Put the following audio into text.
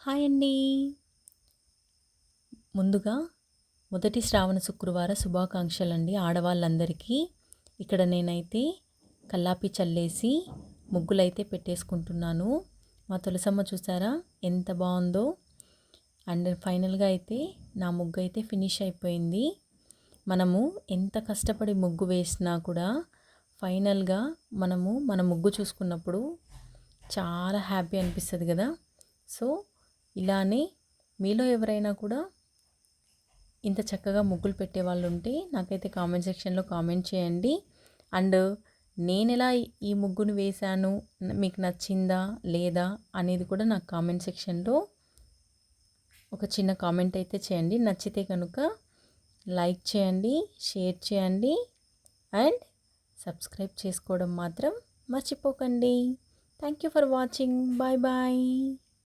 Hi అండి. ముందుగా మొదటి శ్రావణ శుక్రవార శుభాకాంక్షలండి ఆడవాళ్ళందరికీ. ఇక్కడ నేనైతే కల్లాపి చల్లేసి ముగ్గులైతే పెట్టేసుకుంటున్నాను. మా తులసమ్మ చూసారా ఎంత బాగుందో. అండ్ ఫైనల్గా అయితే నా ముగ్గు అయితే ఫినిష్ అయిపోయింది. మనము ఎంత కష్టపడి ముగ్గు వేసినా కూడా ఫైనల్గా మన ముగ్గు చూసుకున్నప్పుడు చాలా హ్యాపీ అనిపిస్తుంది కదా. సో ఇలానే మీలో ఎవరైనా కూడా ఇంత చక్కగా ముగ్గులు పెట్టే వాళ్ళు ఉంటే నాకైతే కామెంట్ సెక్షన్లో కామెంట్ చేయండి. అండ్ నేను ఎలా ఈ ముగ్గును వేశాను, మీకు నచ్చిందా లేదా అనేది కూడా నాకు కామెంట్ సెక్షన్లో ఒక చిన్న కామెంట్ అయితే చేయండి. నచ్చితే కనుక లైక్ చేయండి, షేర్ చేయండి అండ్ సబ్స్క్రైబ్ చేసుకోవడం మాత్రం మర్చిపోకండి. Thank you for watching. Bye bye.